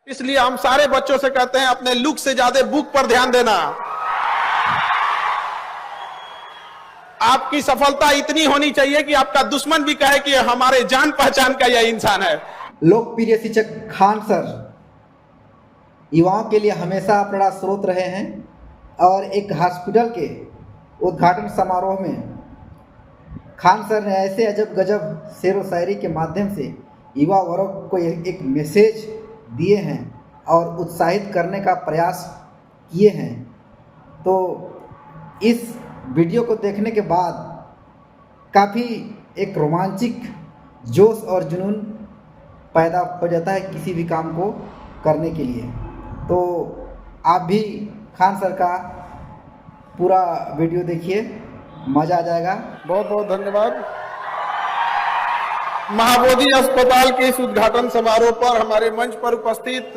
इसलिए हम सारे बच्चों से कहते हैं अपने लुक से ज्यादा बुक पर ध्यान देना। आपकी सफलता इतनी होनी चाहिए कि आपका दुश्मन भी कहे कि हमारे जान पहचान का यह इंसान है। लोकप्रिय शिक्षक खान सर युवाओं के लिए हमेशा प्रेरणा स्रोत रहे हैं और एक हॉस्पिटल के उद्घाटन समारोह में खान सर ने ऐसे अजब गजब शेर व शायरी के माध्यम से युवा वर्ग को एक मैसेज दिए हैं और उत्साहित करने का प्रयास किए हैं। तो इस वीडियो को देखने के बाद काफ़ी एक रोमांचक जोश और जुनून पैदा हो जाता है किसी भी काम को करने के लिए। तो आप भी खान सर का पूरा वीडियो देखिए, मज़ा आ जाएगा। बहुत बहुत धन्यवाद। महाबोधि अस्पताल के इस उद्घाटन समारोह पर हमारे मंच पर उपस्थित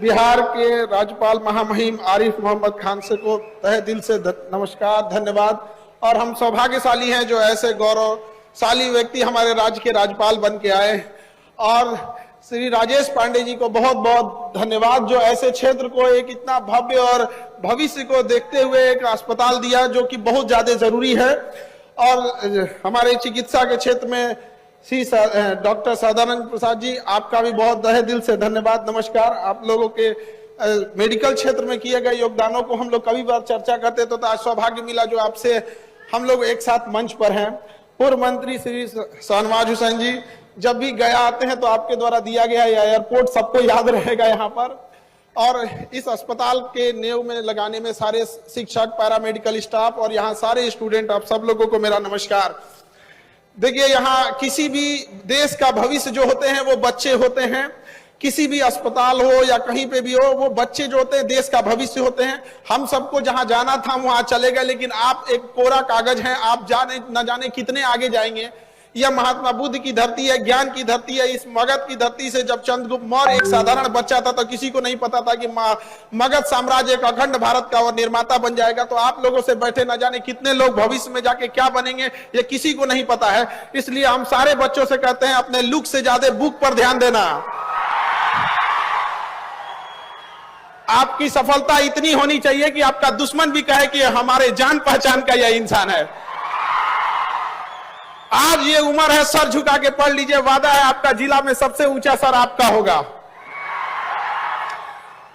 बिहार के राज्यपाल महामहिम आरिफ मोहम्मद खान से को तहे दिल से नमस्कार, धन्यवाद। और हम सौभाग्यशाली हैं जो ऐसे गौरवशाली व्यक्ति हमारे राज्य के राज्यपाल बन के आए। और श्री राजेश पांडे जी को बहुत बहुत धन्यवाद जो ऐसे क्षेत्र को एक इतना भव्य और भविष्य को देखते हुए एक अस्पताल दिया जो कि बहुत ज्यादा जरूरी है। और हमारे चिकित्सा के क्षेत्र में श्री डॉक्टर सदानंद प्रसाद जी, आपका भी बहुत तहे दिल से धन्यवाद, नमस्कार। आप लोगों के मेडिकल क्षेत्र में किए गए योगदानों को हम लोग कभी बार चर्चा करते तो आज सौभाग्य मिला जो आपसे हम लोग एक साथ मंच पर हैं। पूर्व मंत्री श्री शाहनवाज हुसैन जी, जब भी गया आते हैं तो आपके द्वारा दिया गया एयरपोर्ट सबको याद रहेगा यहाँ पर। और इस अस्पताल के नींव में लगाने में सारे शिक्षक, पैरामेडिकल स्टाफ और यहाँ सारे स्टूडेंट, आप सब लोगों को मेरा नमस्कार। देखिए, यहाँ किसी भी देश का भविष्य जो होते हैं वो बच्चे होते हैं। किसी भी अस्पताल हो या कहीं पे भी हो, वो बच्चे जो होते हैं देश का भविष्य होते हैं। हम सबको जहां जाना था वहां चले गए, लेकिन आप एक कोरा कागज हैं, आप जाने न जाने कितने आगे जाएंगे। यह महात्मा बुद्ध की धरती है, ज्ञान की धरती है। इस मगध की धरती से जब चंद्रगुप्त मौर्य एक साधारण बच्चा था तो किसी को नहीं पता था कि मगध साम्राज्य एक अखंड भारत का और निर्माता बन जाएगा। तो आप लोगों से बैठे न जाने कितने लोग भविष्य में जाके क्या बनेंगे ये किसी को नहीं पता है। इसलिए हम सारे बच्चों से कहते हैं अपने लुक से ज्यादा बुक पर ध्यान देना। आपकी सफलता इतनी होनी चाहिए कि आपका दुश्मन भी कहे कि हमारे जान पहचान का यह इंसान है। आज ये उम्र है, सर झुका के पढ़ लीजिए, वादा है आपका जिला में सबसे ऊंचा सर आपका होगा।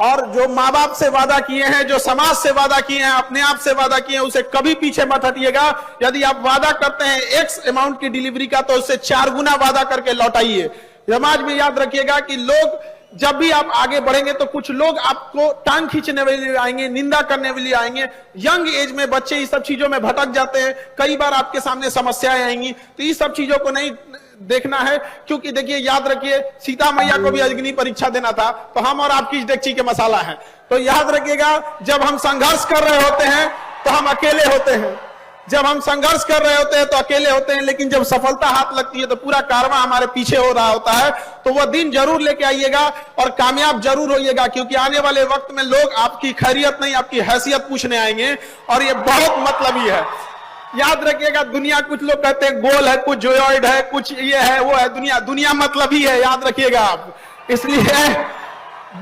और जो माँ बाप से वादा किए हैं, जो समाज से वादा किए हैं, अपने आप से वादा किए हैं, उसे कभी पीछे मत हटिएगा। यदि आप वादा करते हैं एक्स अमाउंट की डिलीवरी का तो उससे 4 गुना वादा करके लौटाइए। समाज में याद रखिएगा कि लोग जब भी आप आगे बढ़ेंगे तो कुछ लोग आपको टांग खींचने वाले लिए आएंगे, निंदा करने वाले लिए आएंगे। यंग एज में बच्चे इस सब चीजों में भटक जाते हैं, कई बार आपके सामने समस्याएं आएंगी। तो इस सब चीजों को नहीं देखना है, क्योंकि देखिए याद रखिए सीता मैया को भी अग्नि परीक्षा देना था, तो हम और आपकी डेगची के मसाला है। तो याद रखिएगा, जब हम संघर्ष कर रहे होते हैं तो हम अकेले होते हैं, जब हम संघर्ष कर रहे होते हैं तो अकेले होते हैं, लेकिन जब सफलता हाथ लगती है तो पूरा कारवां हमारे पीछे हो रहा होता है। तो वह दिन जरूर लेके आइएगा और कामयाब जरूर होइएगा, क्योंकि आने वाले वक्त में लोग आपकी खैरियत नहीं आपकी हैसियत पूछने आएंगे और ये बहुत मतलबी है। याद रखिएगा, दुनिया कुछ लोग कहते हैं गोल है, कुछ जोयॉइड है, कुछ ये है वो है, दुनिया मतलबी है, याद रखिएगा आप। इसलिए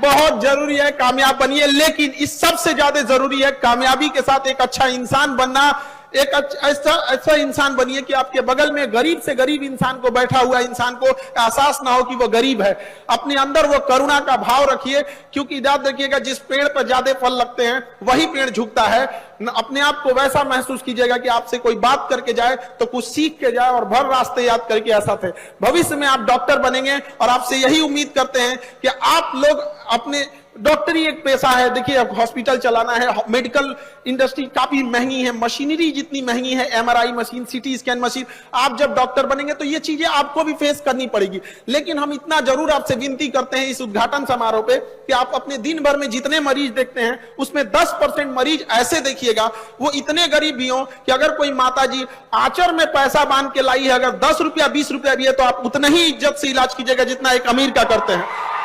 बहुत जरूरी है कामयाब बनिए, लेकिन इस सबसे ज्यादा जरूरी है कामयाबी के साथ एक अच्छा इंसान बनना। एक ऐसा इंसान बनिए कि आपके बगल में गरीब से गरीब इंसान को, बैठा हुआ इंसान को एहसास ना हो कि वो गरीब है। अपने अंदर वो करुणा का भाव रखिए, क्योंकि याद रखिएगा जिस पेड़ पर ज्यादा फल लगते हैं वही पेड़ झुकता है। अपने आप को वैसा महसूस कीजिएगा कि आपसे कोई बात करके जाए तो कुछ सीख के जाए और भर रास्ते याद करके ऐसा थे। भविष्य में आप डॉक्टर बनेंगे और आपसे यही उम्मीद करते हैं कि आप लोग अपने, डॉक्टरी एक पेशा है। देखिए हॉस्पिटल चलाना है, मेडिकल इंडस्ट्री काफी महंगी है, मशीनरी जितनी महंगी है, MRI machine, CT scan machine, आप जब डॉक्टर बनेंगे तो ये चीजें आपको भी फेस करनी पड़ेगी। लेकिन हम इतना जरूर आपसे विनती करते हैं इस उद्घाटन समारोह पे कि आप अपने दिन भर में जितने मरीज देखते हैं उसमें 10% मरीज ऐसे देखिएगा वो इतने गरीब भी हो कि अगर कोई माता जी आंचर में पैसा बांध के लाई है, अगर 10 रुपया 20 रुपया भी है तो आप उतना ही इज्जत से इलाज कीजिएगा जितना एक अमीर का करते हैं।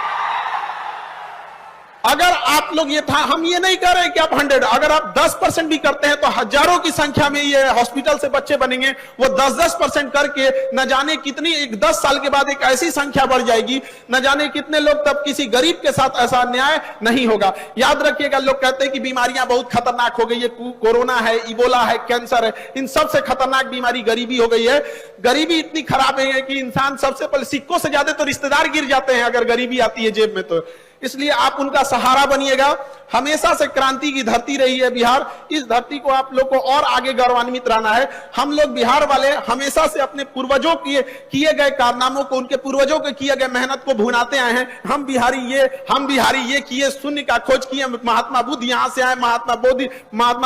अगर आप लोग ये था, हम ये नहीं कह रहे कि आप 100, अगर आप 10% भी करते हैं तो हजारों की संख्या में ये हॉस्पिटल से बच्चे बनेंगे। वो 10% करके न जाने कितनी 10 साल के बाद एक ऐसी संख्या बढ़ जाएगी, न जाने कितने लोग, तब किसी गरीब के साथ ऐसा अन्याय नहीं होगा। याद रखिएगा, लोग कहते हैं कि बीमारियां बहुत खतरनाक हो गई है, कोरोना है, इबोला है, कैंसर है, इन सबसे खतरनाक बीमारी गरीबी हो गई है। गरीबी इतनी खराब है कि इंसान सबसे पहले, सिक्कों से ज्यादा तो रिश्तेदार गिर जाते हैं अगर गरीबी आती है जेब में। तो इसलिए आप उनका सहारा बनिएगा। हमेशा से क्रांति की धरती रही है बिहार, इस धरती को आप लोग को और आगे गौरवान्वित रहना है। हम लोग बिहार वाले हमेशा से अपने पूर्वजों के किए गए कारनामों को, उनके पूर्वजों के किए गए मेहनत को भुनाते आए हैं। हम बिहारी ये किए, शून्य का खोज किए। महात्मा बुद्ध यहां से आए, महात्मा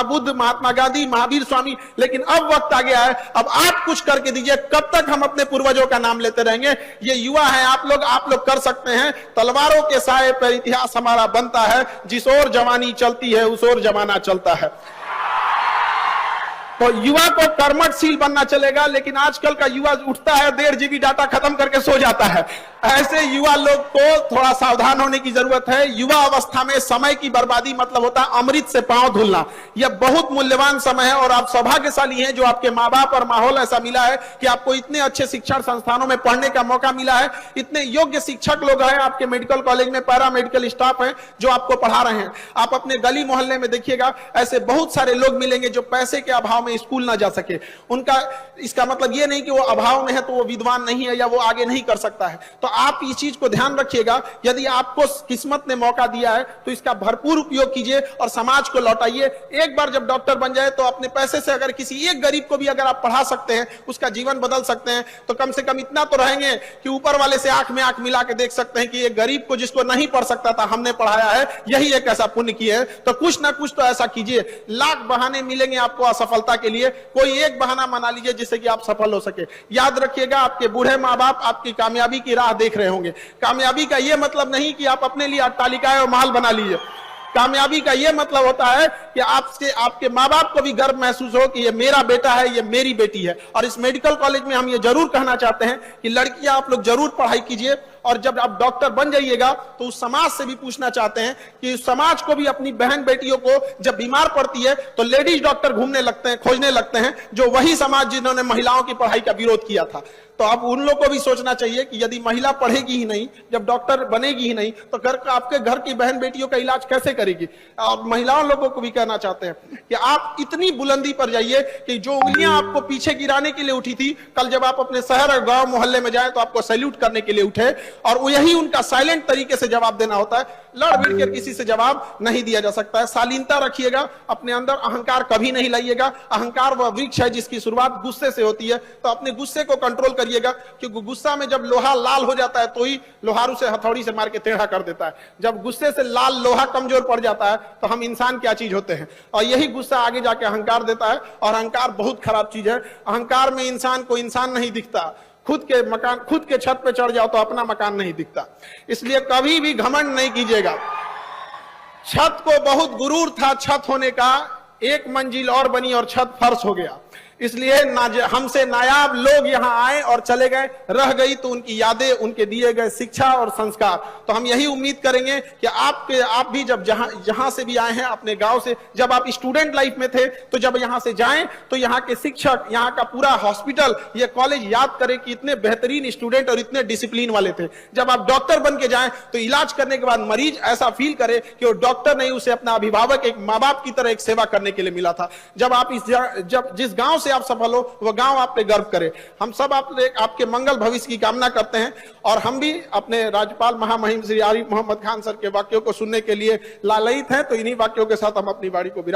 बुद्ध, महात्मा गांधी, महावीर स्वामी। लेकिन अब वक्त आ गया है, अब आप कुछ करके दीजिए। कब तक हम अपने पूर्वजों का नाम लेते रहेंगे? ये युवा है आप लोग कर सकते हैं। तलवारों के साए पर इतिहास हमारा बनता है, जिस ओर जवानी चलती है उस ओर जमाना चलता है। तो युवा को कर्मठशील बनना चलेगा, लेकिन आजकल का युवा उठता है 1.5 GB डाटा खत्म करके सो जाता है। ऐसे युवा लोग को थोड़ा सावधान होने की जरूरत है। युवा अवस्था में समय की बर्बादी मतलब होता है अमृत से पांव धुलना। यह बहुत मूल्यवान समय है और आप सौभाग्यशाली हैं जो आपके माँ बाप और माहौल ऐसा मिला है कि आपको इतने अच्छे शिक्षण संस्थानों में पढ़ने का मौका मिला है। इतने योग्य शिक्षक लोग हैं आपके मेडिकल कॉलेज में, पैरा मेडिकल स्टाफ है जो आपको पढ़ा रहे हैं। आप अपने गली मोहल्ले में देखिएगा, ऐसे बहुत सारे लोग मिलेंगे जो पैसे के अभाव में स्कूल ना जा सके। उनका इसका मतलब ये नहीं कि वो अभाव में है तो वो विद्वान नहीं है या वो आगे नहीं कर सकता है। तो आप इस चीज को ध्यान रखिएगा, यदि आपको किस्मत ने मौका दिया है तो इसका भरपूर उपयोग कीजिए और समाज को लौटाइए। एक बार जब डॉक्टर बन जाए तो अपने पैसे से अगर किसी एक गरीब को भी अगर आप पढ़ा सकते हैं, उसका जीवन बदल सकते हैं, तो कम से कम इतना तो रहेंगे कि ऊपर वाले से आंख में आंख मिला के देख सकते हैं कि एक गरीब को, जिसको नहीं पढ़ सकता था, हमने पढ़ाया है, यही एक ऐसा पुण्य किया है। तो कुछ ना कुछ तो ऐसा कीजिए। लाख बहाने मिलेंगे आपको असफलता के लिए, कोई एक बहाना बना लीजिए जिससे कि आप सफल हो सके। याद रखिएगा, आपके बूढ़े माँ बाप आपकी कामयाबी की राह देख रहे होंगे। कामयाबी का यह मतलब नहीं कि आप अपने लिए अट्टालिकाएं और महल बना लीजिए। कामयाबी का यह मतलब होता है कि आपके माँ बाप को भी गर्व महसूस हो कि ये मेरा बेटा है, ये मेरी बेटी है। और इस मेडिकल कॉलेज में हम ये जरूर कहना चाहते हैं कि लड़कियां आप लोग जरूर पढ़ाई कीजिए, और जब आप डॉक्टर बन जाइएगा तो उस समाज से भी पूछना चाहते हैं कि उस समाज को भी अपनी बहन बेटियों को जब बीमार पड़ती है तो लेडीज डॉक्टर घूमने लगते हैं, खोजने लगते हैं, जो वही समाज जिन्होंने महिलाओं की पढ़ाई का विरोध किया था। तो अब उन लोगों को भी सोचना चाहिए कि यदि महिला पढ़ेगी ही नहीं, जब डॉक्टर बनेगी ही नहीं, तो आपके घर की बहन बेटियों का इलाज कैसे करेगी? और महिलाओं लोगों को भी कहना चाहते हैं कि आप इतनी बुलंदी पर जाइए कि जो उंगलियां आपको पीछे गिराने के लिए उठी थी, कल जब आप अपने शहर और गांव मोहल्ले में जाएं तो आपको सैल्यूट करने के लिए उठे। और यही उनका साइलेंट तरीके से जवाब देना होता है। लड़ भिड़ कर किसी से जवाब नहीं दिया जा सकता है। शालीनता रखिएगा अपने अंदर, अहंकार कभी नहीं लाइएगा। अहंकार वह वृक्ष है जिसकी शुरुआत गुस्से से होती है। तो अपने गुस्से को कंट्रोल करिएगा, क्योंकि गुस्सा में जब लोहा लाल हो जाता है तो ही लोहारू से हथौड़ी से मार के टेढ़ा कर देता है। जब गुस्से से लाल लोहा कमजोर पड़ जाता है तो हम इंसान क्या चीज होते हैं। और यही गुस्सा आगे जाके अहंकार देता है, और अहंकार बहुत खराब चीज है। अहंकार में इंसान को इंसान नहीं दिखता। खुद के छत पे चढ़ जाओ तो अपना मकान नहीं दिखता। इसलिए कभी भी घमंड नहीं कीजिएगा। छत को बहुत गुरूर था छत होने का, एक मंजिल और बनी और छत फर्श हो गया। इसलिए हमसे नायाब लोग यहाँ आए और चले गए, रह गई तो उनकी यादें, उनके दिए गए शिक्षा और संस्कार। तो हम यही उम्मीद करेंगे कि आप भी जब जहां से भी आए हैं अपने गांव से, जब आप स्टूडेंट लाइफ में थे तो जब यहाँ से जाएं तो यहाँ के शिक्षक, यहाँ का पूरा हॉस्पिटल, ये कॉलेज याद करें कि इतने बेहतरीन स्टूडेंट और इतने डिसिप्लिन वाले थे। जब आप डॉक्टर बन के जाएं तो इलाज करने के बाद मरीज ऐसा फील करे कि वो डॉक्टर नहीं, उसे अपना अभिभावक, एक माँ बाप की तरह एक सेवा करने के लिए मिला था। जब आप जिस गांव आप सफल हो वह गांव आप पे गर्व करे। हम सब आपके मंगल भविष्य की कामना करते हैं। और हम भी अपने राज्यपाल महामहिम श्री आरिफ मोहम्मद खान सर के वाक्यों को सुनने के लिए लालयित हैं। तो इन्हीं वाक्यों के साथ हम अपनी वाणी को विराम